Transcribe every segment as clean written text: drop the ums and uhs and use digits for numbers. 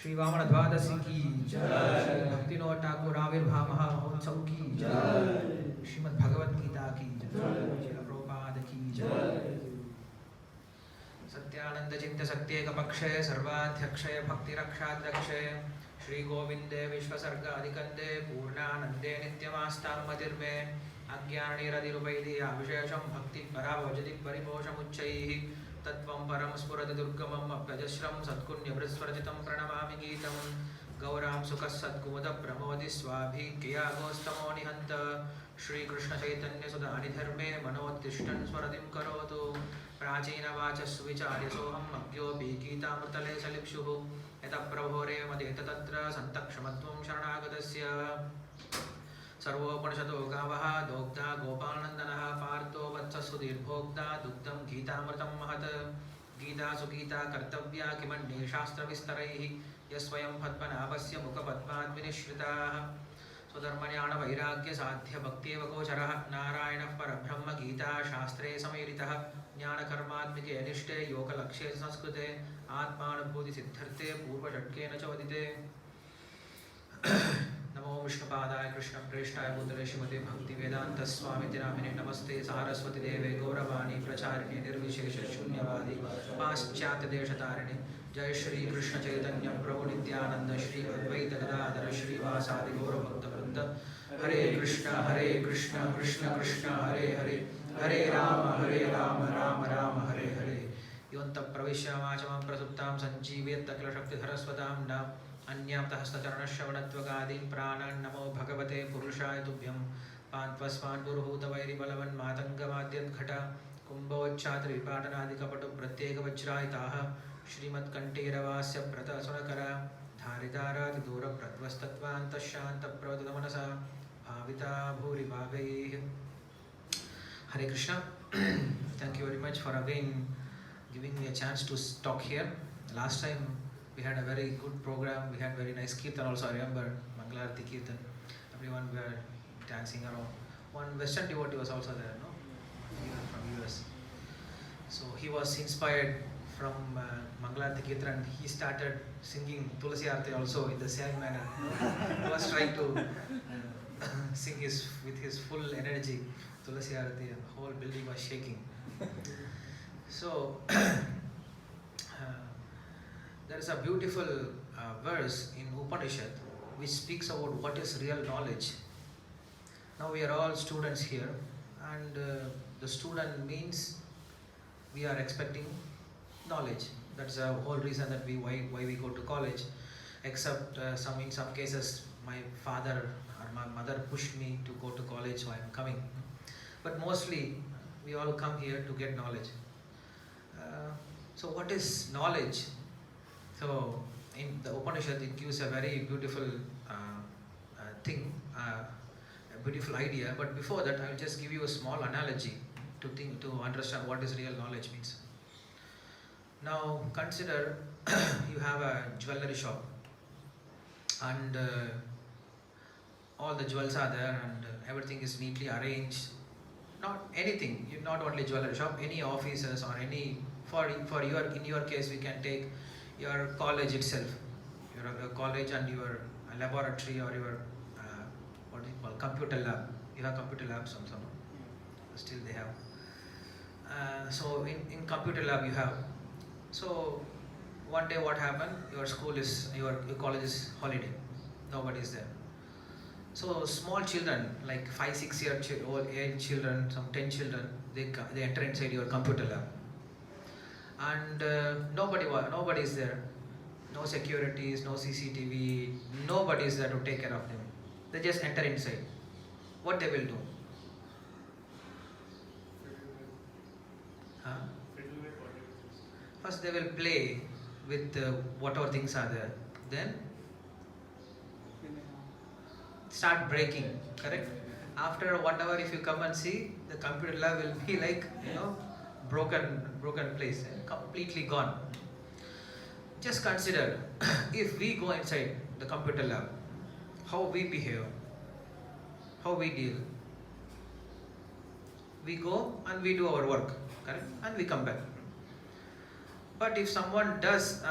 श्री वामन द्वादशी की जय, भक्तिनोद ठाकुर आविर्भाव महोत्सव की जय, श्रीमद् भगवद गीता की जय, श्रील प्रभुपाद की जय। सत्यानंद चित्त सत्येक पक्षे सर्वाध्यक्षे भक्तिरक्षाध्यक्षे श्री गोविंदे विश्वसर्गाधिकंदे पूर्णानंदे नित्यमास्तां मतिर्मे अज्ञानिरधिरुपैधि अविशेषं भक्ति पराभजति परिपोषमुच्चैः तत्त्वं परं स्फुरति दुर्गमम् अभ्यजस्रं सत्कुण्यभृस्वरचितं प्रणमामि गीतं गौरां सुखः सत्कुमुदप्रमोदि स्वाभिक्रियागोस्तमो निहन्त श्रीकृष्णचैतन्यसुधानिधर्मे मनोत्तिष्ठन् स्वरतिं करोतु प्राचीनवाचः सुविचार्यसोऽहम् अज्ञोऽपि गीतामृतले सलिप्सुः यतः प्रभोरे मदेत तत्र सन्तक्षमत्वं शरणागतस्य सर्वोपनिषदो गावः दोग्धा गोपालनन्दनः पार्थो वत्ससुधीर्भोक्ता दुग्धं गीतामृतं महत् गीता सुगीता कर्तव्या किमन्ये शास्त्रविस्तरैः यस्वयं पद्मनाभस्य मुखपद्मात् विनिश्रिताः स्वधर्मज्ञानवैराग्यसाध्यभक्त्येव गोचरः नारायणः परब्रह्म गीता शास्त्रे समेरितः ज्ञानकर्मात्मिके निष्ठे योगलक्ष्ये संस्कृते आत्मानुभूतिसिद्धर्थे पूर्वषट्केन च वदिते। नमो विष्णुपादाय कृष्णप्रेष्ठाय भूतले श्रीमते भक्तिवेदांत स्वामिति नामिने नमस्ते सारस्वती देवे गौरवाणी प्रचारिणे निर्विशेष शून्यवादी पाश्चात्यदेशतारिणे जय श्री कृष्ण चैतन्य प्रभु नित्यानंद श्री अद्वैत गदाधर श्रीवासादि गौरभक्तवृंद हरे कृष्ण कृष्ण कृष्ण हरे हरे हरे राम राम हरे हरे योऽन्तः प्रविश्य वाचमां प्रसुप्तां सञ्जीवयत् अखिलशक्तिधरस्वतां न अन्याप्तः हस्तचरणश्रवणत्वगादीन् प्राणान् नमो भगवते पुरुषाय तुभ्यं पान्त्वस्मान् गुरुहूतवैरिबलवन्मातङ्गमाद्यद्घट कुम्भोच्चातुर्विपाटनादिकपटुप्रत्येकवज्रायिताः श्रीमत्कण्ठीरवास्य व्रतसुनकरा धारितारातिदूरप्रध्वस्तत्वान्तशान्तप्रवदतमनसा भाविता भूरिभावैः। Hare Krishna. Thank you very much for again giving me a chance to talk here. Last time we had a very good program. We had very nice kirtan also. I remember Mangalarti kirtan. Everyone were dancing around. One Western devotee was also there, no? He was from US. So he was inspired from Mangalarti kirtan. He started singing Tulasi Arti also in the same manner. He was trying to sing with his full energy Tulasi Arti, and the whole building was shaking. So there is a beautiful verse in Upanishad which speaks about what is real knowledge. Now we are all students here, and the student means we are expecting knowledge. That's the whole reason that why we go to college. Except in some cases my father or my mother pushed me to go to college, so I am coming. But mostly we all come here to get knowledge. So what is knowledge? So in the Upanishad it gives a very beautiful thing, a beautiful idea. But before that I will just give you a small analogy to understand what is real knowledge means. Now consider you have a jewelry shop, and all the jewels are there, and everything is neatly arranged. Not anything, not only jewelry shop, any offices or any, in your case we can take your college itself, your college and your laboratory or your what do you call, computer lab. You have computer labs also, no? Still they have. So in computer lab you have. So one day what happened? Your college is holiday. Nobody is there. So small children, like 5-6 year old age children, some 10 children, they enter inside your computer lab, and nobody is there. No securities, no CCTV, nobody is there to take care of them. They just enter inside. What they will do? First they will play with whatever things are there. Then start breaking, correct? After 1 hour, if you come and see, the computer lab will be like, broken place, completely gone. Just consider, if we go inside the computer lab, how we behave, how we deal. We go and we do our work, correct? And we come back. But if someone does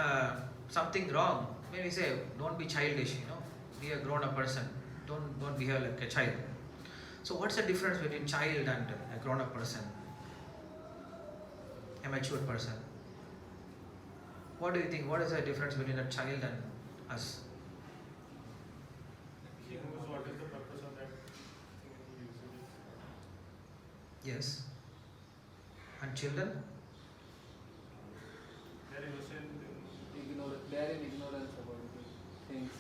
something wrong, when we say don't be childish, be a grown-up person. Don't behave like a child. So what's the difference between child and a grown-up person? A mature person. What do you think? What is the difference between a child and us? He knows what is the purpose of that thing he uses. Yes. And children? They are innocent. They are in ignorance about the things.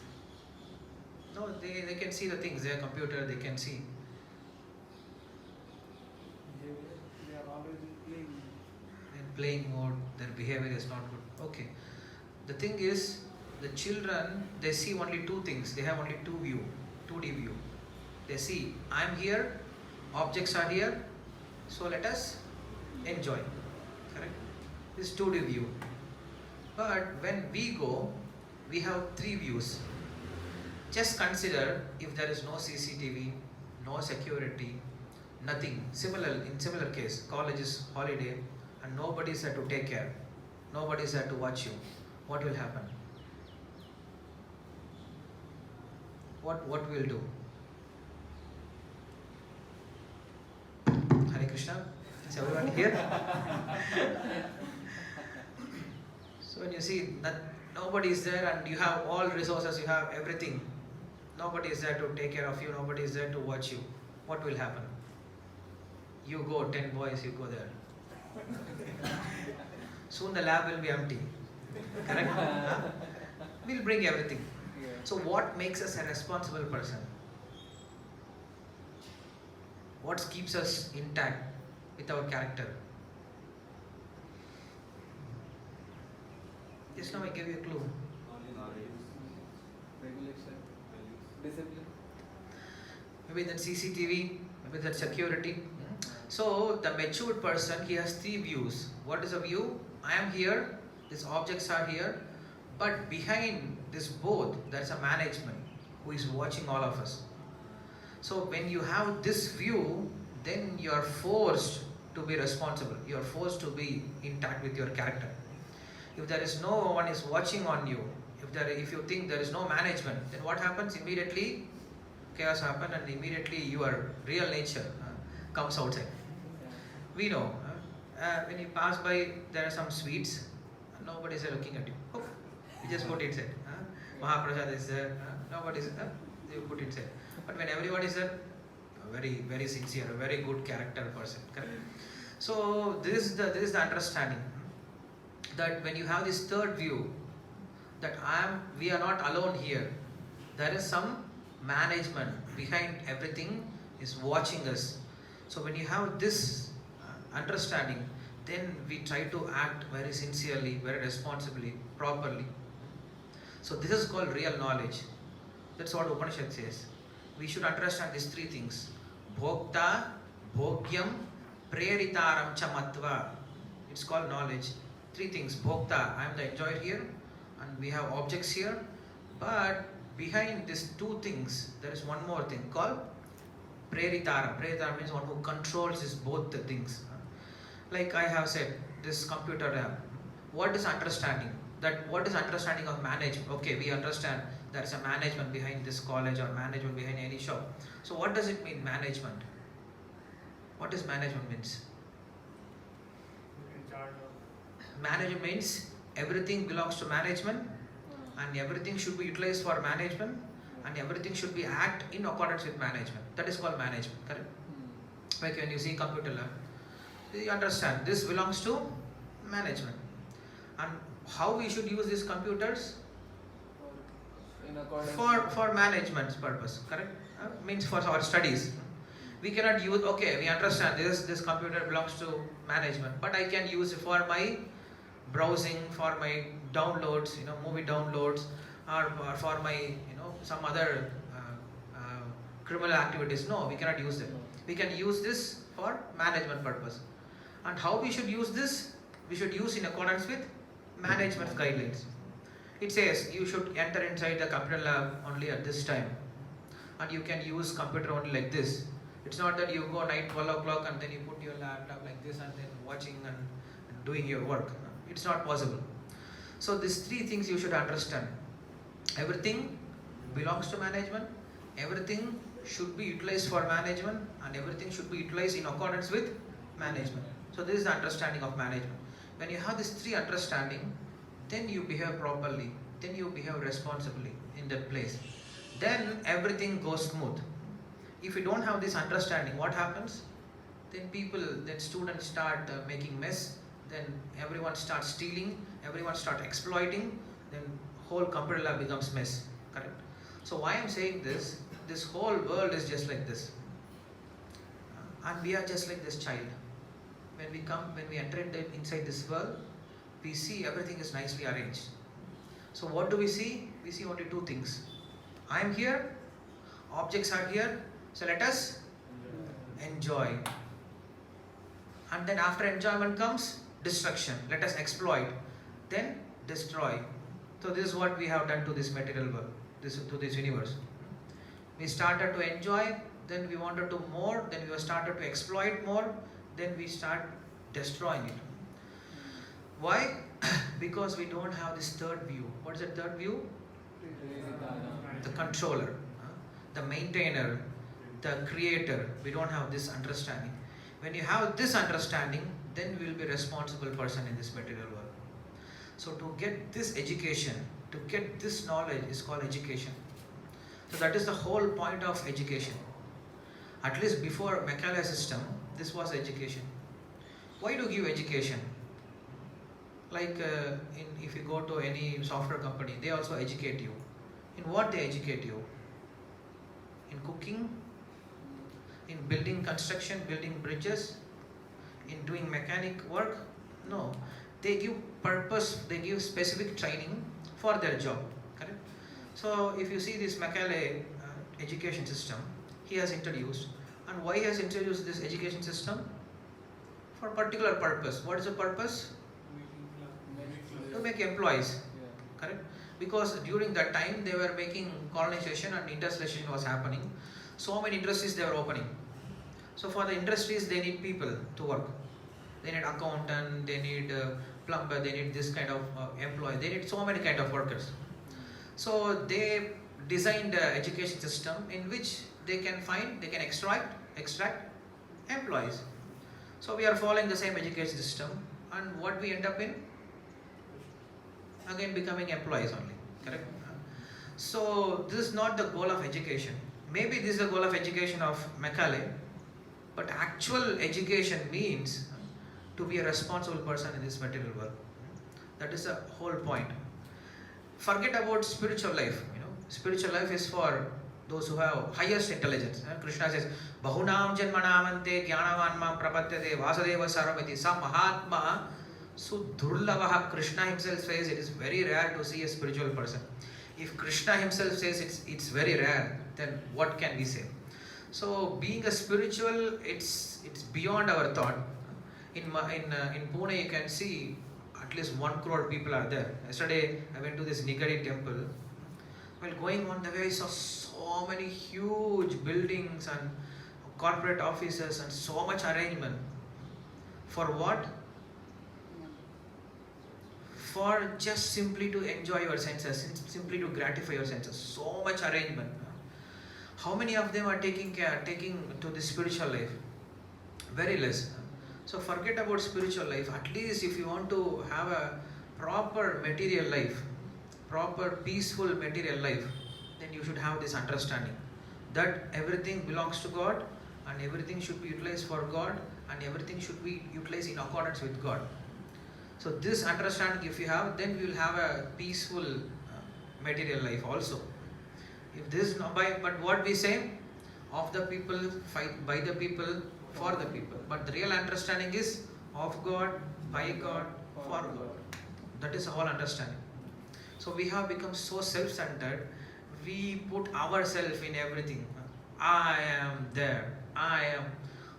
No, they can see the things. They are computer. They can see. They are always playing. In playing mode, their behavior is not good. Okay. The thing is, the children, they see only two things. They have only 2D view. They see, I'm here, objects are here, so let us enjoy. Correct? This 2D view. But when we go, we have 3 views. Just consider if there is no CCTV, no security, nothing. In similar case, college is holiday and nobody is there to take care. Nobody is there to watch you. What will happen? What we'll do? Hare Krishna. Is everyone here? So when you see that nobody is there and you have all resources, you have everything. Nobody is there to take care of you. Nobody is there to watch you. What will happen? You go, 10 boys, you go there. Soon the lab will be empty. Correct? Huh? We'll bring everything. Yeah. So what makes us a responsible person? What keeps us intact with our character? Just now I gave you a clue. Regulation. Discipline. Maybe that CCTV, maybe that security. So the matured person, he has 3 views. What is a view? I am here, these objects are here, but behind this both, there's a management who is watching all of us. So when you have this view, then you are forced to be responsible. You are forced to be intact with your character. If there is no one is watching on you, if you think there is no management, then what happens? Immediately chaos happens and immediately your real nature comes outside. We know when you pass by, there are some sweets, and nobody is looking at you. Oh, you just put inside. Mahaprasad is there, nobody is there, you put inside. But when everybody is there, a very, very sincere, a very good character person. Correct? So this is the understanding that when you have this third view, that we are not alone here. There is some management behind everything is watching us. So when you have this understanding, then we try to act very sincerely, very responsibly, properly. So this is called real knowledge. That's what Upanishad says. We should understand these 3 things. Bhokta, Bhogyam, Preritaram cha Matva. It's called knowledge. 3 things. Bhokta, I am the enjoyer here, and we have objects here. But behind these 2 things, there is one more thing called Preritaram. Preritaram means one who controls both the things. Like I have said, this computer lab. What is understanding? What is understanding of management? Okay, we understand there is a management behind this college or management behind any shop. So what does it mean, management? What does management means? In charge of. Management means everything belongs to management and everything should be utilized for management and everything should be act in accordance with management. That is called management, correct? Like when you see computer lab, you understand this belongs to management. And how we should use these computers? In accordance For management's purpose, correct? Means for our studies. We cannot use, okay, we understand this computer belongs to management, but I can use it for my browsing, for my downloads, movie downloads, or for my, some other criminal activities. No, we cannot use them. We can use this for management purpose. And how we should use this? We should use in accordance with management's guidelines. It says you should enter inside the computer lab only at this time, and you can use computer only like this. It's not that you go night 12 o'clock and then you put your laptop like this and then watching and doing your work. It's not possible. So these 3 things you should understand. Everything belongs to management, everything should be utilized for management, and everything should be utilized in accordance with management. So this is the understanding of management. When you have these three understanding, then you behave properly, then you behave responsibly in that place. Then everything goes smooth. If you don't have this understanding, what happens? Then students start making mess, then everyone starts stealing, everyone starts exploiting, then whole computer lab becomes mess, correct? So why I'm saying this whole world is just like this. And we are just like this child. When we enter inside this world, we see everything is nicely arranged. So what do we see? We see only two things. I am here, objects are here, so let us enjoy. And then after enjoyment comes destruction. Let us exploit, then destroy. So this is what we have done to this material world, to this universe. We started to enjoy, then we wanted to more, then we started to exploit more, then we start destroying it. Why? Because we don't have this third view. What is the third view? The controller, the maintainer, the creator. We don't have this understanding. When you have this understanding, then we will be a responsible person in this material world. So to get this education, to get this knowledge is called education. So that is the whole point of education. At least before Macaulay system, this was education. Why do give education? Like if you go to any software company, they also educate you. In what they educate you? In cooking, in building construction, building bridges, in doing mechanic work? No. They give purpose, they give specific training for their job. Correct? So if you see this Macaulay education system, he has introduced. And why he has introduced this education system? For a particular purpose. What is the purpose? To make employees. Correct? Because during that time they were making colonization and industrialization was happening. So many industries they were opening. So for the industries they need people to work. They need accountant, they need plumber, they need this kind of employee. They need so many kind of workers. So they designed the education system in which they can extract employees. So we are following the same education system, and what we end up in? Again becoming employees only, correct? So this is not the goal of education. Maybe this is the goal of education of Macaulay, but actual education means to be a responsible person in this material world. That is the whole point. Forget about spiritual life. Spiritual life is for those who have highest intelligence. Krishna says, Bahunam janmanamante jnanavanma prapatyate vasudeva sarvamiti sa mahatma sudurlavaha. Krishna himself says it is very rare to see a spiritual person. If Krishna himself says it's very rare, then what can we say? So being a spiritual, it's beyond our thought. In Pune you can see at least 1 crore people are there. Yesterday I went to this Nigari temple. While going on the way I saw so many huge buildings and corporate offices and so much arrangement. For what? For just simply to enjoy your senses, simply to gratify your senses. So much arrangement. How many of them are taking to the spiritual life? Very less. So forget about spiritual life. At least if you want to have a proper material life, proper peaceful material life, then you should have this understanding that everything belongs to God and everything should be utilized for God and everything should be utilized in accordance with God. So this understanding if you have, then you will have a peaceful material life also. If this is not but what we say, of the people, fight by the people, for the people. But the real understanding is of God, by God, for God. That is our understanding. So we have become so self-centered, we put ourselves in everything. I am there. I am.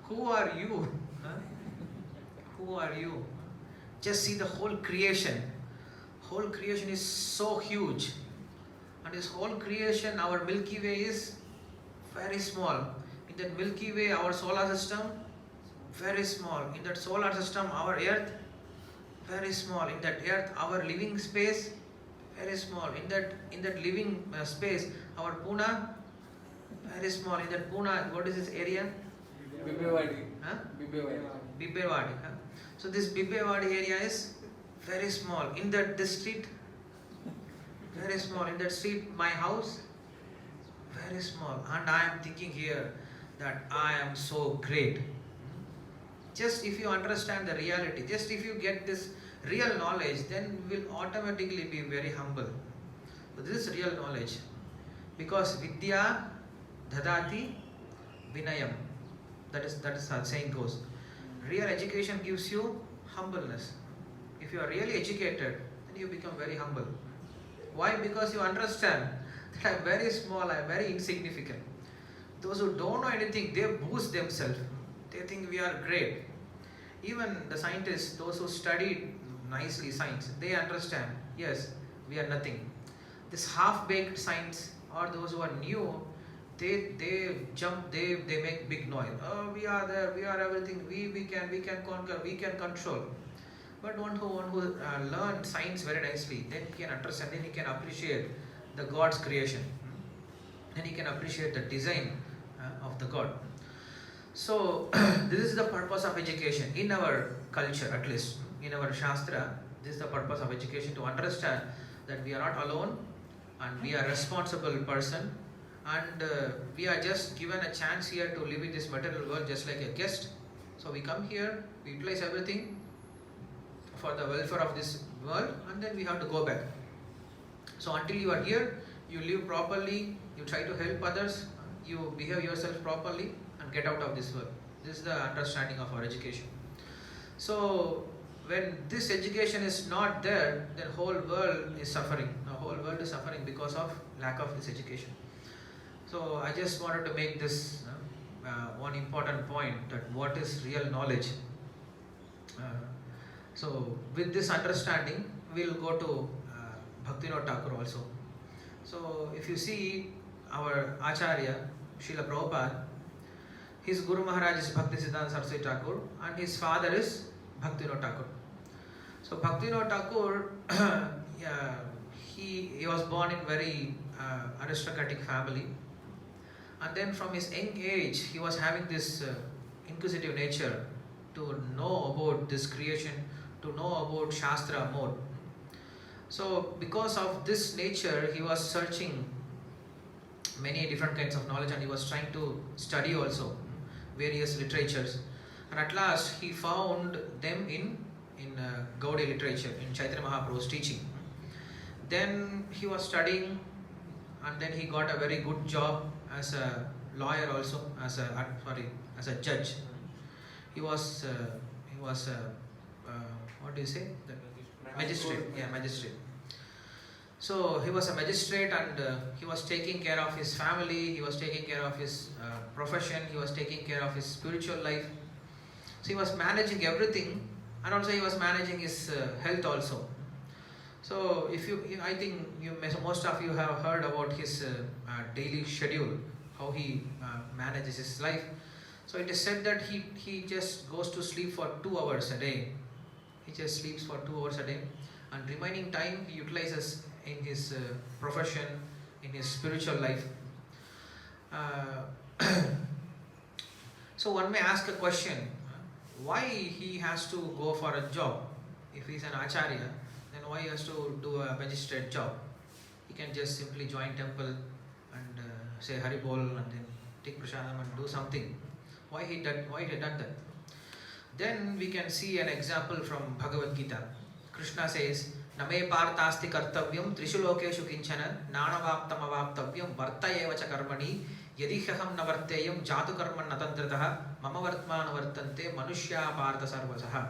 Who are you? Who are you? Just see the whole creation. Whole creation is so huge. And this whole creation, our Milky Way is very small. In that Milky Way, our solar system, very small. In that solar system, our earth, very small. In that earth, our living space, very small. In that living space, our Pune, very small. In that Pune, what is this area? Bibewadi. Huh? Bibewadi. Bibbewadi. Huh? So this Bibbewadi area is very small. In that this street, very small. In that street, my house, very small. And I am thinking here that I am so great. Just if you understand the reality, just if you get this real knowledge, then we will automatically be very humble. So this is real knowledge. Because Vidya Dadati Vinayam. That is how saying goes. Real education gives you humbleness. If you are really educated, then you become very humble. Why? Because you understand that I am very small, I am very insignificant. Those who don't know anything, they boost themselves. They think we are great. Even the scientists, those who studied nicely science, they understand, yes, we are nothing. This half-baked science, or those who are new, they jump, they make big noise. Oh, we are there, we are everything, we can conquer, we can control. But one who learned science very nicely, then he can understand, then he can appreciate the God's creation. Then he can appreciate the design of the God. So this is the purpose of education in our culture, at least in our Shastra. This is the purpose of education, to understand that we are not alone and we are a responsible person, and we are just given a chance here to live in this material world just like a guest. So we come here, we utilize everything for the welfare of this world, and then we have to go back. So until you are here, you live properly, you try to help others, you behave yourself properly, and get out of this world. This is the understanding of our education. So when this education is not there, then whole world is suffering. The whole world is suffering because of lack of this education. So I just wanted to make this one important point, that what is real knowledge. So with this understanding, we'll go to Bhaktivinoda Thakur also. So if you see our Acharya, Srila Prabhupada, his Guru Maharaj is Bhaktisiddhanta Saraswati Thakur, and his father is Bhaktivinoda Thakur. So Bhaktivinoda Thakur, he was born in very aristocratic family, and then from his young age he was having this inquisitive nature to know about this creation, to know about Shastra more. So because of this nature, he was searching many different kinds of knowledge, and he was trying to study also various literatures, and at last he found them in Gaudiya literature, in Chaitanya Mahaprabhu's teaching. Then he was studying, and then he got a very good job as a lawyer also, as a judge. He was what do you say? The magistrate. Yeah, magistrate. So he was a magistrate, and he was taking care of his family, he was taking care of his profession, he was taking care of his spiritual life. So he was managing everything, and also he was managing his health also. So I think most of you have heard about his daily schedule, how he manages his life. So it is said that he just goes to sleep for 2 hours a day. He just sleeps for 2 hours a day, and remaining time he utilizes in his profession, in his spiritual life. So one may ask a question, why he has to go for a job? If he is an acharya, then why he has to do a magistrate job? He can just simply join temple and say Hari Bol and then take prasadam and do something. Why he done that? Then we can see an example from Bhagavad Gita. Krishna says, Name partasti kartavyam trishu lokeshu kinchana nanavaptam avaptavyam varta eva cha karmani yadihaham navarteyam jatu karman natantrataha mama vartmana vartante manushya partha sarvasaha.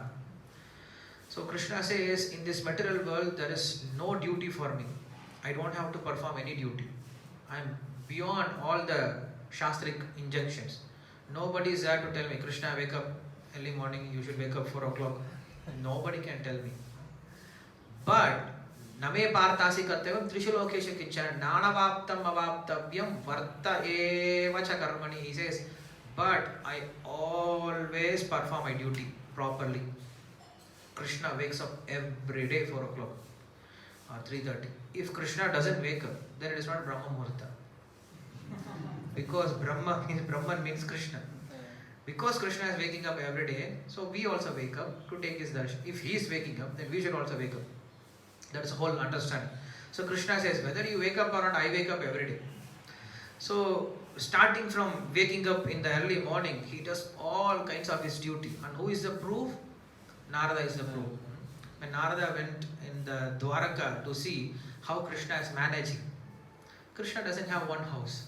So Krishna says, in this material world there is no duty for me. I don't have to perform any duty. I am beyond all the shastric injunctions. Nobody is there to tell me, Krishna, wake up early morning, you should wake up 4 o'clock. Nobody can tell me. But Name partasi kartavyam trishu lokeshu kinchana nanavaptam avaptavyam varta eva cha karmani. He says, but I always perform my duty properly. Krishna wakes up every day 4 o'clock. or 3:30. If Krishna doesn't wake up, then it is not Brahma Muhurta. Because Brahman means Krishna. Because Krishna is waking up every day, so we also wake up to take his darshan. If he is waking up, then we should also wake up. That's the whole understanding. So Krishna says, whether you wake up or not, I wake up every day. So starting from waking up in the early morning, he does all kinds of his duty. And who is the proof? Narada is the proof. When Narada went in the Dwaraka to see how Krishna is managing, Krishna doesn't have one house.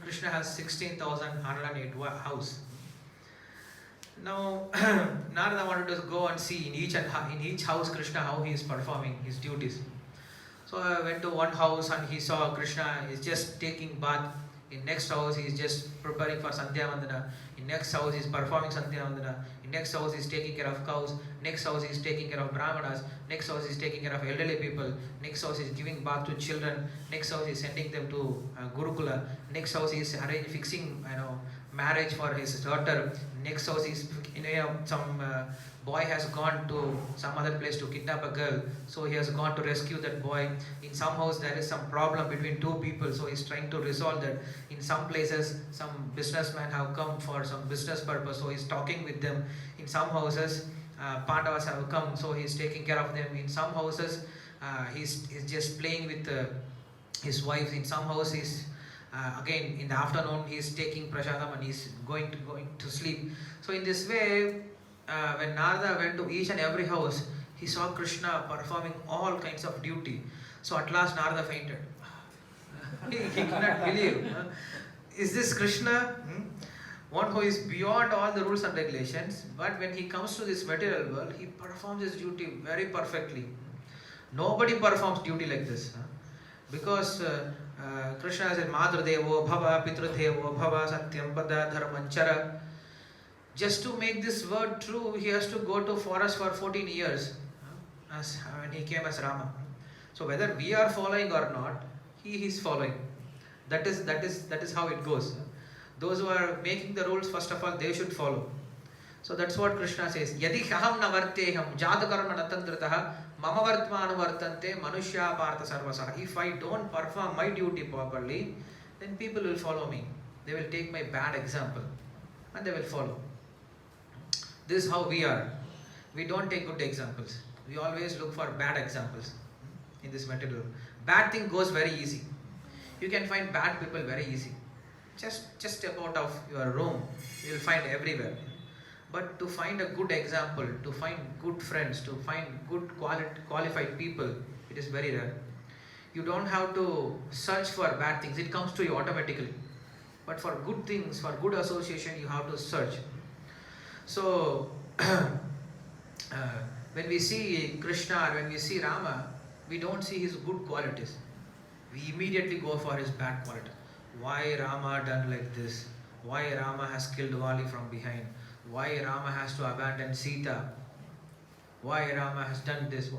Krishna has 16,108 house. Now Narada wanted to go and see in each house Krishna how he is performing his duties. So I went to one house and he saw Krishna is just taking bath. In next house he is just preparing for Sandhya Vandana. In next house he is performing Sandhya Vandana. In next house he is taking care of cows. Next house he is taking care of brahmanas. Next house he is taking care of elderly people. Next house he is giving bath to children. Next house he is sending them to Gurukula. Next house he is fixing marriage for his daughter. Next house is some boy has gone to some other place to kidnap a girl, so he has gone to rescue that boy. In some house there is some problem between two people, so he is trying to resolve that. In some places some businessmen have come for some business purpose, so he is talking with them. In some houses Pandavas have come, so he is taking care of them. In some houses he's just playing with his wife. In some houses again in the afternoon he is taking prasadam and he is going to sleep. So in this way, when Narada went to each and every house, he saw Krishna performing all kinds of duty. So at last Narada fainted. He could not believe. Is this Krishna? One who is beyond all the rules and regulations, but when he comes to this material world, he performs his duty very perfectly. Nobody performs duty like this. Because Krishna said, Madhurdevo Bhava, Pitrudevo Bhava, Satyam Pada, Dharmanchara. Just to make this word true, he has to go to forest for 14 years when he came as Rama. So whether we are following or not, he is following. That is how it goes. Those who are making the rules, first of all, they should follow. So that's what Krishna says. Yadi aham na varteham jatakarma natandritaha mama vartmanu vartante manushya partha sarvasah. If I don't perform my duty properly, then people will follow me. They will take my bad example and they will follow. This is how we are. We don't take good examples. We always look for bad examples in this material. Bad thing goes very easy. You can find bad people very easy. Just step out of your room, you will find everywhere. But to find a good example, to find good friends, to find good qualified people, it is very rare. You don't have to search for bad things. It comes to you automatically. But for good things, for good association, you have to search. So, when we see Krishna or when we see Rama, we don't see his good qualities. We immediately go for his bad quality. Why Rama done like this? Why Rama has killed Vali from behind? Why Rama has to abandon Sita? Why Rama has done this?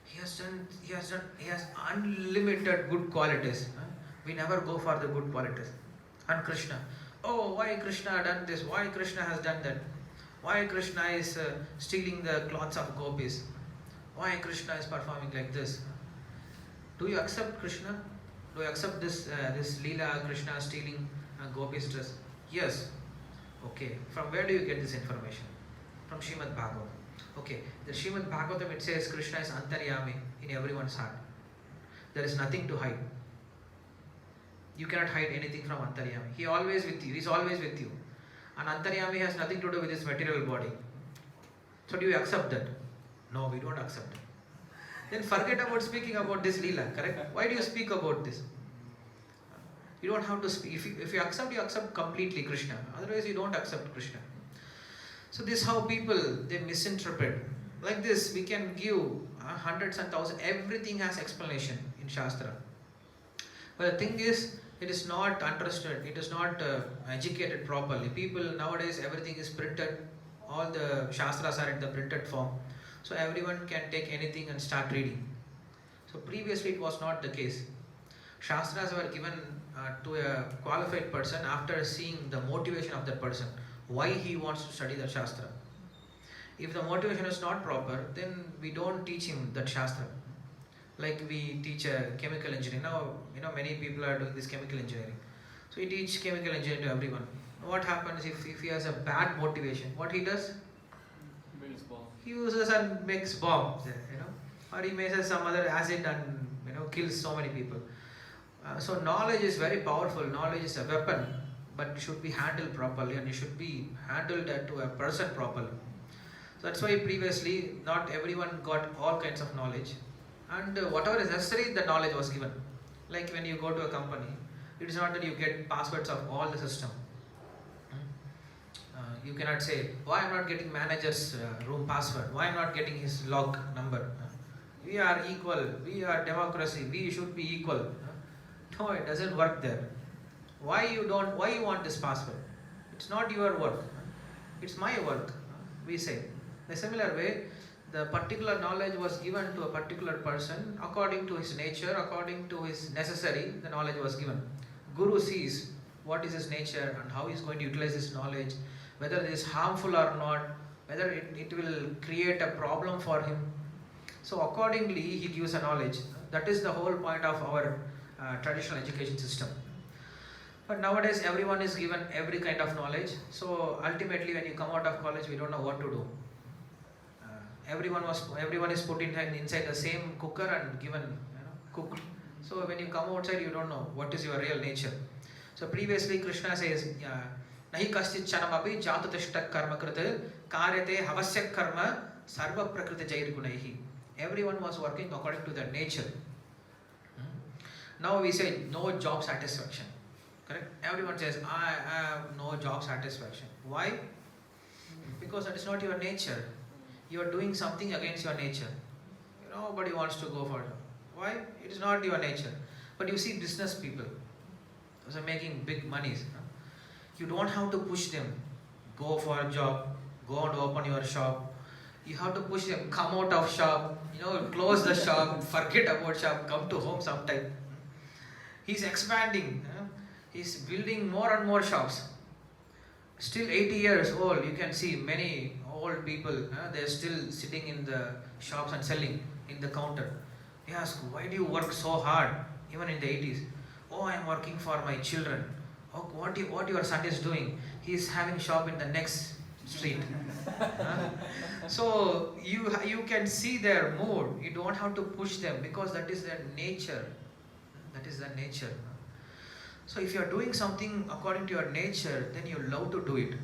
He has unlimited good qualities. We never go for the good qualities. And Krishna, oh, why Krishna done this? Why Krishna has done that? Why Krishna is stealing the clothes of gopis? Why Krishna is performing like this? Do you accept Krishna? Do you accept this Leela, Krishna stealing gopis' dress? Yes. Okay. From where do you get this information? From Srimad Bhagavatam. Okay. The Srimad Bhagavatam, it says Krishna is Antaryami in everyone's heart. There is nothing to hide. You cannot hide anything from Antaryami. He always with you. He is always with you. And Antaryami has nothing to do with this material body. So do you accept that? No, we don't accept it. Then forget about speaking about this Leela, correct? Why do you speak about this? You don't have to speak. If you accept completely Krishna. Otherwise you don't accept Krishna. So this is how people, they misinterpret. Like this, we can give hundreds and thousands. Everything has explanation in Shastra. But the thing is, it is not understood. It is not educated properly. People nowadays, everything is printed. All the Shastras are in the printed form. So everyone can take anything and start reading. So previously it was not the case. Shastras were given to a qualified person after seeing the motivation of that person. Why he wants to study the Shastra. If the motivation is not proper, then we don't teach him that Shastra. Like we teach chemical engineering. Now, many people are doing this chemical engineering. So he teach chemical engineering to everyone. What happens if he has a bad motivation? What he does? Builds bomb. He uses and makes bombs, or he makes some other acid and kills so many people. So knowledge is very powerful. Knowledge is a weapon, but it should be handled properly, and it should be handled to a person properly. So that's why previously not everyone got all kinds of knowledge, and whatever is necessary, the knowledge was given. Like when you go to a company, it is not that you get passwords of all the system. You cannot say, why I'm not getting manager's room password, why I'm not getting his log number. We are equal, we are democracy, we should be equal. No, it doesn't work there. Why you want this password? It's not your work, it's my work, we say. In a similar way, the particular knowledge was given to a particular person according to his nature, according to his necessary, the knowledge was given. Guru sees what is his nature and how he is going to utilize this knowledge, whether it is harmful or not, whether it will create a problem for him. So accordingly, he gives a knowledge. That is the whole point of our traditional education system. But nowadays, everyone is given every kind of knowledge. So ultimately, when you come out of college, we don't know what to do. Everyone is put inside the same cooker and given cooked. So when you come outside, you don't know what is your real nature. So previously, Krishna says, Nahi kaschit chanamapi jatutishtak karma krita karyate havasyak karma sarva prakriti jair gunaihi. Everyone was working according to their nature. Now we say no job satisfaction. Correct? Everyone says, I have no job satisfaction. Why? Because that is not your nature. You are doing something against your nature. Nobody wants to go for it. Why? It is not your nature. But you see business people, those are making big monies. You don't have to push them. Go for a job. Go and open your shop. You have to push them. Come out of shop. Close the shop. Forget about shop. Come to home sometime. He's expanding. He's building more and more shops. Still 80 years old. You can see many old people. They're still sitting in the shops and selling in the counter. They ask, why do you work so hard? Even in the 80s. Oh, I'm working for my children. Oh, what your son is doing? He is having shop in the next street. So you can see their mood. You don't have to push them because that is their nature. That is their nature. So if you are doing something according to your nature, then you love to do it.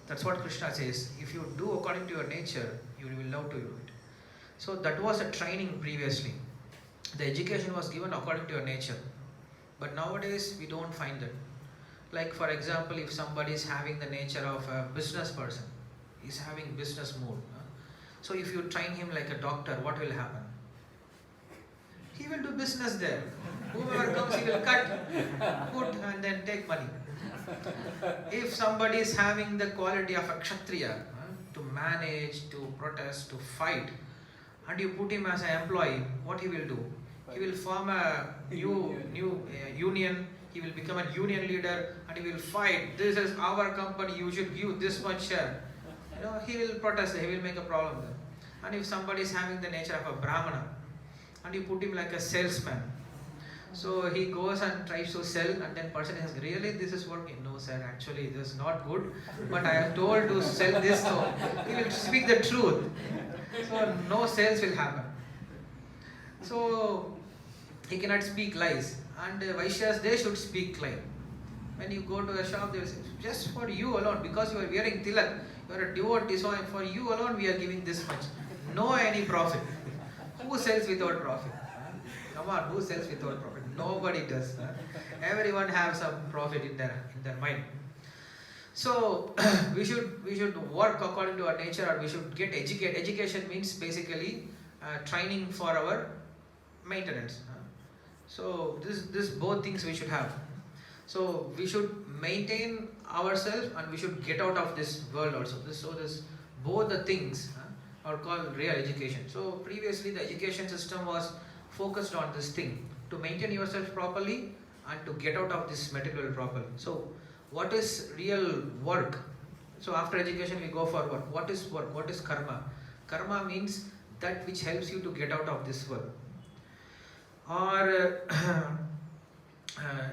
That's what Krishna says. If you do according to your nature, you will love to do it. So that was a training previously. The education was given according to your nature. But nowadays we don't find that. Like for example, if somebody is having the nature of a business person, he's having business mood. So if you train him like a doctor, what will happen? He will do business there. Whoever comes, he will cut, put and then take money. If somebody is having the quality of a kshatriya, to manage, to protest, to fight, and you put him as an employee, what he will do? He will form a new union. He will become a union leader and he will fight. This is our company. You should give this much share. He will protest. He will make a problem there. And if somebody is having the nature of a brahmana, and you put him like a salesman, so he goes and tries to sell, and then person says, really this is working? No sir, actually this is not good, but I am told to sell this, so he will speak the truth. So no sales will happen. So he cannot speak lies, and Vaishyas, they should speak lie. When you go to a shop, they will say, just for you alone, because you are wearing tilak, you are a devotee, so for you alone we are giving this much. No any profit. Who sells without profit? Come on, who sells without profit? Nobody does. Everyone has some profit in their mind. So we should work according to our nature, or we should get educated. Education means basically training for our maintenance. So this both things we should have. So we should maintain ourselves and we should get out of this world also. This both the things are called real education. So previously the education system was focused on this thing, to maintain yourself properly and to get out of this material properly. So what is real work? So after education we go for work. What is work? What is karma? Karma means that which helps you to get out of this world. Or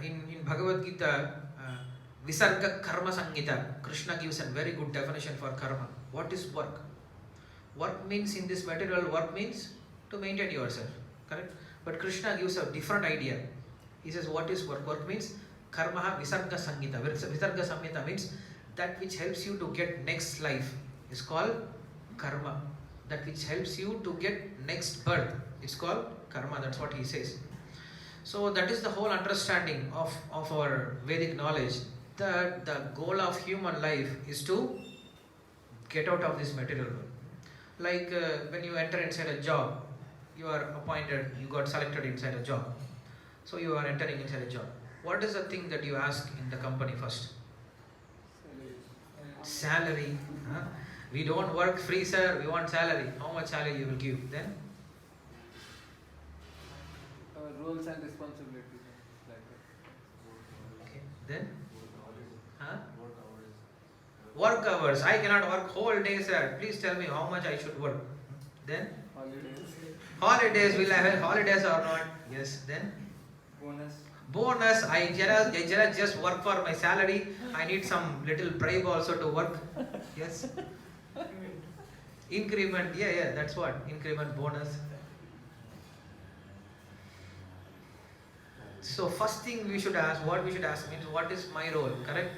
in Bhagavad Gita, Visarga Karma Sangita, Krishna gives a very good definition for karma. What is work? Work means, in this material, work means to maintain yourself, correct? But Krishna gives a different idea. He says, what is work? Work means karma visarga sangita. Visarga samhita means that which helps you to get next life is called karma. That which helps you to get next birth, it's called karma. That's what he says. So that is the whole understanding of our Vedic knowledge, that the goal of human life is to get out of this material world. Like when you enter inside a job, you are appointed, you got selected inside a job. So you are entering inside a job. What is the thing that you ask in the company first? Salary. Huh? We don't work free, sir. We want salary. How much salary you will give? Then? Roles and responsibilities. Like that. Okay. Then? Huh? Work hours. I cannot work whole day, sir. Please tell me how much I should work. Then? Holidays. Holidays. Will I have holidays or not? Yes. Then? Bonus. I just work for my salary. I need some little bribe also to work. Yes. Increment. Yeah. That's what. Increment, bonus. So first thing we should ask, what we should ask means, what is my role? Correct?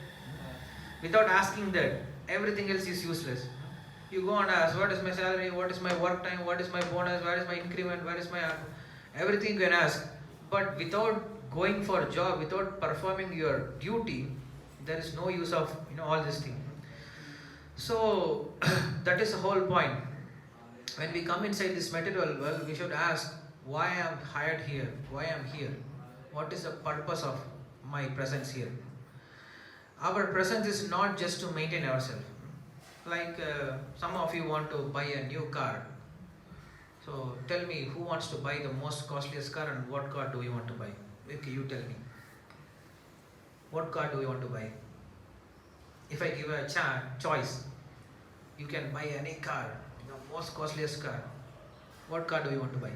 Without asking that, everything else is useless. You go and ask, what is my salary? What is my work time? What is my bonus? Where is my increment? Where is my... Everything you can ask. But without going for a job, without performing your duty, there is no use of all these things. So that is the whole point. When we come inside this material world, we should ask, why I am hired here? Why I am here? What is the purpose of my presence here? Our presence is not just to maintain ourselves. Like some of you want to buy a new car. So tell me, who wants to buy the most costliest car, and what car do you want to buy? Okay, you tell me. What car do you want to buy? If I give a choice, you can buy any car, the most costliest car. What car do you want to buy?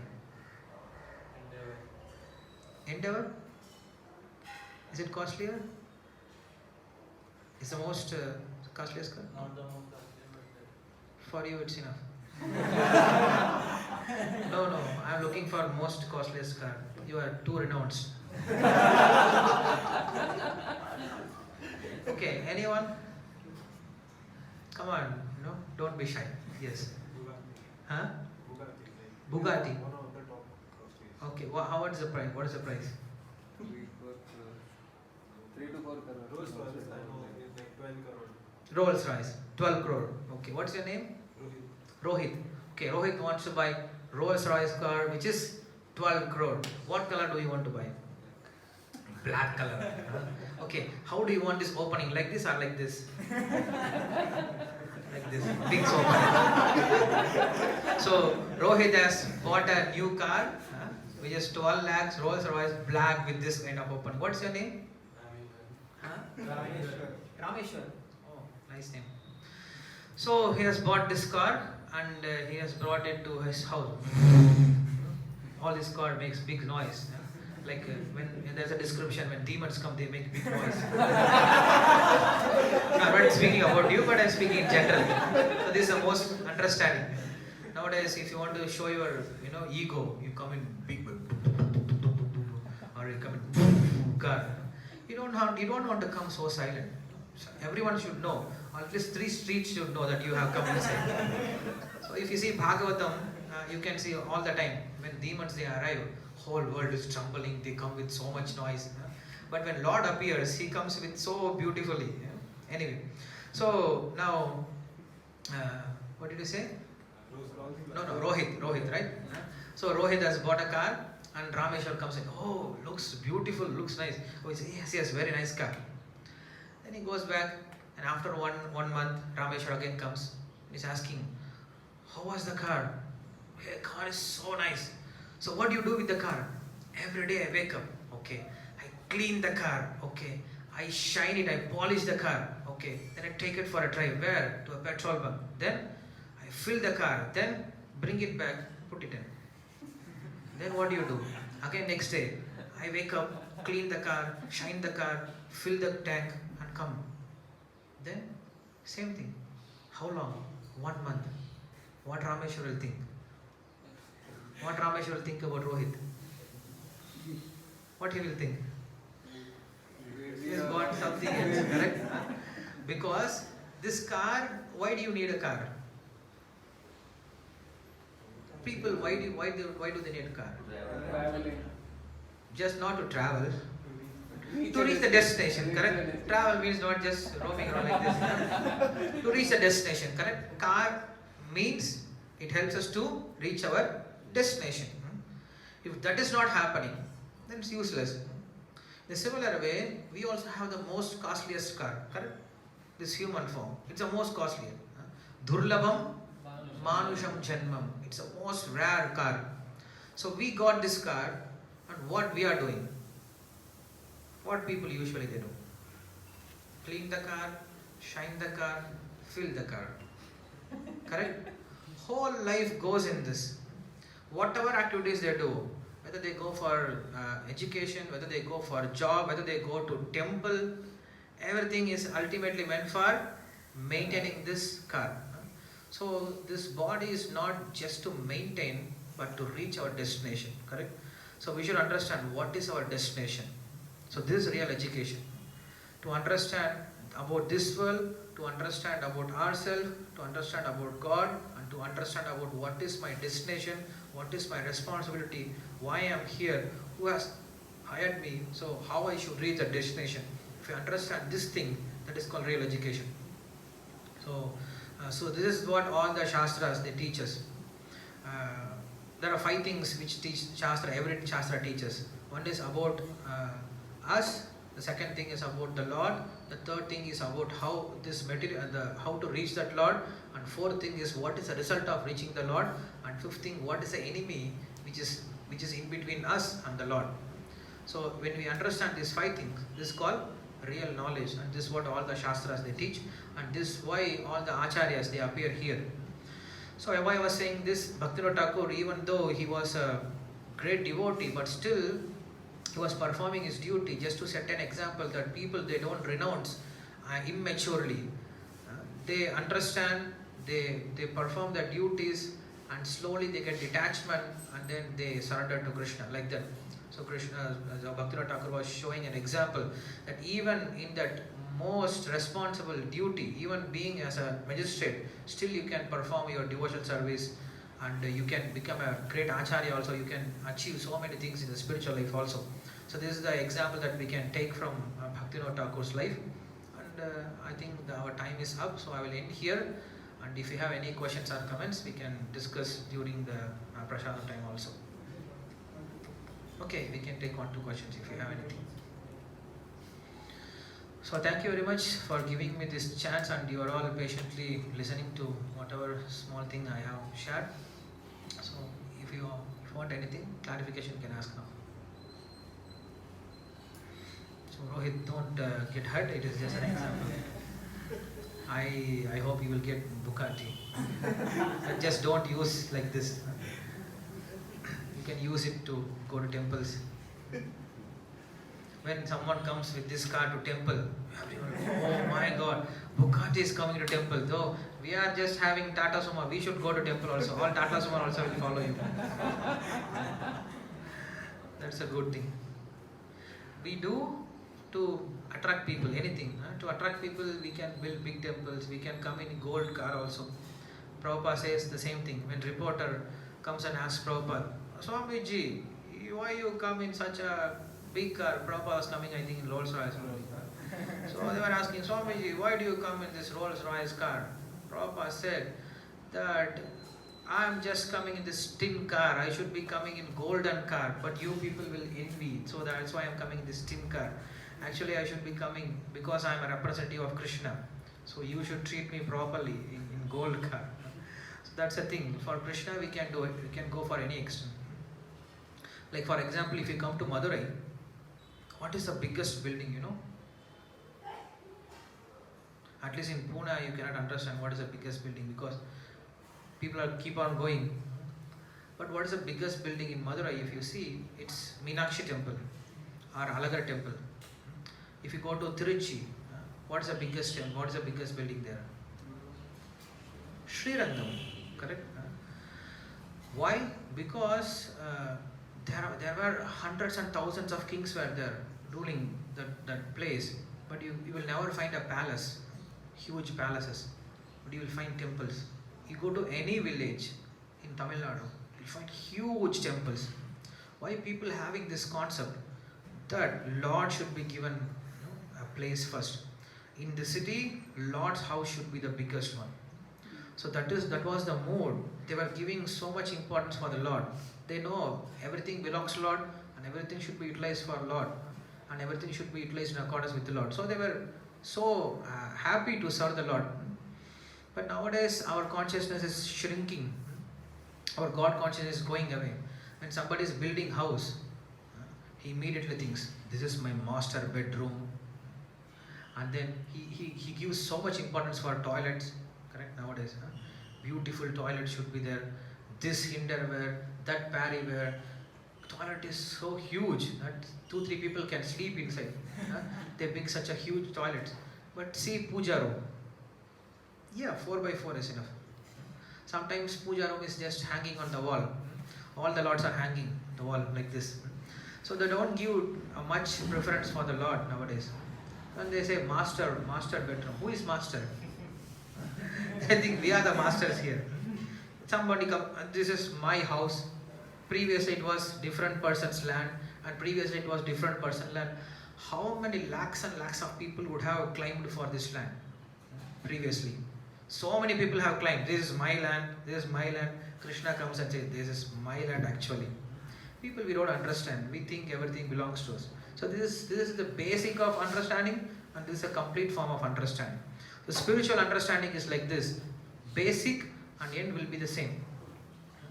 Endeavor? Is it costlier? Is the most costliest car? Not the most costly, but For you, it's enough. No, I'm looking for most costliest car. You are too renounced. Okay, anyone? Come on, don't be shy. Yes. Huh? Bugatti. one of the top costliest. Okay, how much is the price? What is the price? 3 to 4 crore. Rolls Royce, I know, is like 12 crore. Rolls Royce, 12 crore. Okay, what's your name? Rohit. Okay, Rohit wants to buy Rolls Royce car which is 12 crore. What color do you want to buy? Black color. Okay, how do you want this opening? Like this or like this? Like this. Big opening. So, Rohit has bought a new car which is 12 lakhs, Rolls Royce, black with this kind of opening. What's your name? Rameshwar. Oh, nice name. So he has bought this car and he has brought it to his house. All this car makes big noise. Like when there's a description, when demons come, they make big noise. I'm not speaking about you, but I'm speaking in general. So this is the most understanding. Nowadays, if you want to show your ego, you come in big, or you come in car. You don't want to come so silent. Everyone should know. At least 3 streets should know that you have come inside. So if you see Bhagavatam, you can see all the time when demons they arrive, whole world is trembling. They come with so much noise. But when Lord appears, he comes with so beautifully. Anyway, so now, what did you say? No, Rohit, right? So Rohit has bought a car, and Rameshwar comes in. Oh, looks beautiful, looks nice. Oh, he says, yes, very nice car. Then he goes back, and after one month, Rameshwar again comes. He's asking, how was the car? Hey, car is so nice. So what do you do with the car? Every day I wake up. Okay. I clean the car. Okay. I shine it. I polish the car. Okay. Then I take it for a drive. Where? To a petrol bunk. Then I fill the car. Then bring it back. Put it in. Then what do you do? Again next day, I wake up, clean the car, shine the car, fill the tank and come. Then same thing. How long? 1 month. What Rameshwar will think? What Rameshwar will think about Rohit? What he will think? He has got something else, correct? Because this car, why do you need a car? People, why do they need a car? Traveling. Just not to travel, to reach the destination, correct? Travel means not just roaming around like this. Yeah? To reach the destination, correct? Car means it helps us to reach our destination. If that is not happening, then it's useless. In a similar way, we also have the most costliest car, correct? This human form. It's the most costly. Durlabham Manusham Janmam. It's the most rare car. So we got this car, and what we are doing? What people usually they do? Clean the car, shine the car, fill the car. Correct? Whole life goes in this. Whatever activities they do, whether they go for education, whether they go for job, whether they go to temple, everything is ultimately meant for maintaining this car. So this body is not just to maintain, but to reach our destination. Correct? So we should understand what is our destination. So this is real education. To understand about this world, to understand about ourselves, to understand about God, and to understand about what is my destination, what is my responsibility, why I am here, who has hired me, so how I should reach the destination. If you understand this thing, that is called real education. So this is what all the Shastras they teach us. There are 5 things which teach Shastra, every Shastra teaches. One is about us, the second thing is about the Lord, the third thing is about how this material, how to reach that Lord, and fourth thing is what is the result of reaching the Lord, and fifth thing, what is the enemy which is in between us and the Lord. So when we understand these 5 things, this is called real knowledge, and this is what all the Shastras they teach, and this is why all the Acharyas they appear here. So why I was saying this, Bhaktivinoda Thakur, even though he was a great devotee, but still he was performing his duty just to set an example that people they don't renounce immaturely. They understand, they perform their duties, and slowly they get detachment, and then they surrender to Krishna like that. So Krishna, Bhaktivinoda Thakur was showing an example that even in that most responsible duty, even being as a magistrate, still you can perform your devotional service, and you can become a great acharya also. You can achieve so many things in the spiritual life also. So this is the example that we can take from Bhaktivinoda Thakur's life. And I think our time is up, so I will end here. And if you have any questions or comments, we can discuss during the prasadam time also. Okay, we can take 1-2 questions if you have anything. So thank you very much for giving me this chance, and you are all patiently listening to whatever small thing I have shared. So if you want anything, clarification you can ask now. So Rohit, don't get hurt, it is just an example. I hope you will get Bugatti. But just don't use like this. You can use it to go to temples. When someone comes with this car to temple, everyone, oh my God, Bugatti is coming to temple. Though we are just having Tata Suma, we should go to temple also. All Tata Suma also will follow you. That's a good thing. We do to attract people, anything. To attract people, we can build big temples, we can come in gold car also. Prabhupada says the same thing. When reporter comes and asks Prabhupada, Swamiji, why you come in such a big car? Prabhupada was coming, I think, in Rolls Royce. So they were asking, Swamiji, why do you come in this Rolls Royce car? Prabhupada said that I am just coming in this tin car. I should be coming in golden car, but you people will envy. So that's why I am coming in this tin car. Actually, I should be coming because I am a representative of Krishna. So you should treat me properly in gold car. So that's the thing. For Krishna, we can do it. We can go for any extent. Like for example, if you come to Madurai, what is the biggest building, you know? At least in Pune, you cannot understand what is the biggest building because people keep on going. But what is the biggest building in Madurai? If you see, it's Meenakshi temple or Alagar temple. If you go to Tiruchi, what is the biggest temple? What is the biggest building there? Srirangam, correct? Why? Because there were hundreds and thousands of kings were there ruling that place. But you will never find a palace, huge palaces. But you will find temples. You go to any village in Tamil Nadu, you'll find huge temples. Why people having this concept that Lord should be given a place first. In the city, Lord's house should be the biggest one. So that was the mood. They were giving so much importance for the Lord. They know everything belongs to Lord and everything should be utilized for Lord and everything should be utilized in accordance with the Lord. So they were so happy to serve the Lord. But nowadays our consciousness is shrinking. Our God consciousness is going away. When somebody is building house, he immediately thinks, this is my master bedroom. And then he gives so much importance for toilets. Correct, nowadays. Beautiful toilet should be there. This hinderware, that parryware. Toilet is so huge that 2-3 people can sleep inside. They make such a huge toilet. But see puja room. Yeah, 4x4 is enough. Sometimes puja room is just hanging on the wall. All the lords are hanging on the wall like this. So they don't give much preference for the Lord nowadays. And they say master bedroom. Who is master? I think we are the masters here. Somebody come, this is my house. Previously it was different person's land and previously it was different person's land. How many lakhs and lakhs of people would have climbed for this land previously? So many people have climbed. This is my land, this is my land. Krishna comes and says, this is my land actually. People we don't understand. We think everything belongs to us. So this is the basic of understanding and this is a complete form of understanding. The spiritual understanding is like this. Basic and end will be the same.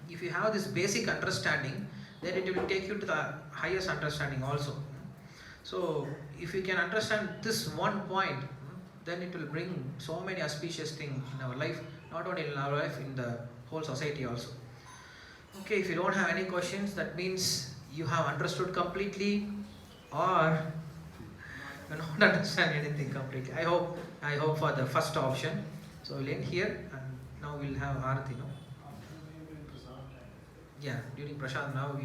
If you have this basic understanding, then it will take you to the highest understanding also. So if you can understand this one point, then it will bring so many auspicious things in our life, not only in our life, in the whole society also. Okay, if you don't have any questions, that means you have understood completely or you don't understand anything completely. I hope for the first option. So we'll end here and now we'll have Arati, no? Yeah, during Prashad, now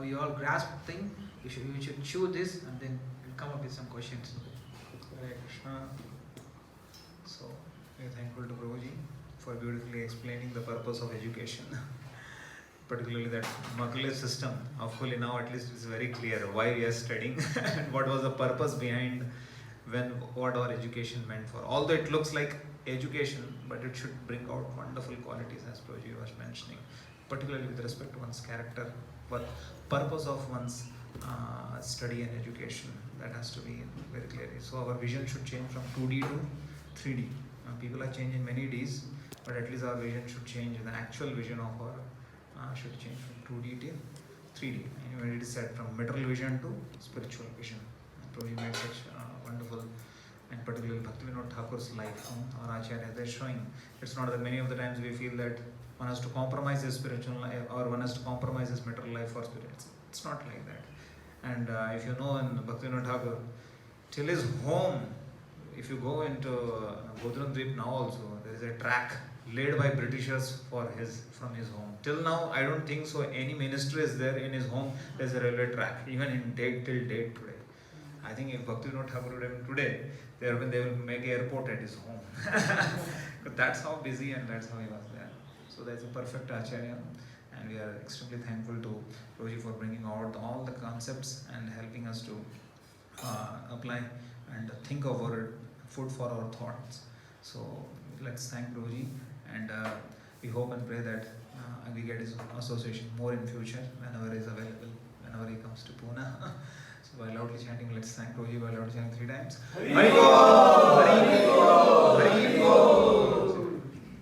you all grasp thing. You should chew this and then we'll come up with some questions. Hare Krishna. So, we are thankful to Prabhuji for beautifully explaining the purpose of education. Particularly that Macaulay system. Hopefully now at least it's very clear why we are studying and what was the purpose behind what our education meant for. Although it looks like education, but it should bring out wonderful qualities as Prabhuji was mentioning. Particularly with respect to one's character, what purpose of one's study and education, that has to be very clear. So our vision should change from 2D to 3D. People are changing many Ds, but at least our vision should change. The actual vision of our should change from 2D to 3D. And when it is said from material vision to spiritual vision. Prabhuji made such wonderful, and particularly Bhaktivinoda Thakur's life, our Acharya, they're showing. It's not that many of the times we feel that one has to compromise his spiritual life or one has to compromise his material life for spirit. It's not like that. And if you know in Bhaktivinoda Thakur, till his home, if you go into Godrundrip now also, there is a track laid by Britishers from his home. Till now, I don't think so any ministry is there in his home, there's a railway track, even till date today. I think if Bhaktivinoda Thakur would have today, they will make an airport at his home. But that's how busy and that's how he was there. So that's a perfect Acharya. And we are extremely thankful to Prabhuji for bringing out all the concepts and helping us to apply and think of our food for our thoughts. So let's thank Prabhuji and we hope and pray that we get his association more in future whenever he is available, whenever he comes to Pune. So by loudly chanting, let's thank Prabhuji by loudly chanting 3 times. Hari Bol! Hari Bol! Hari Bol!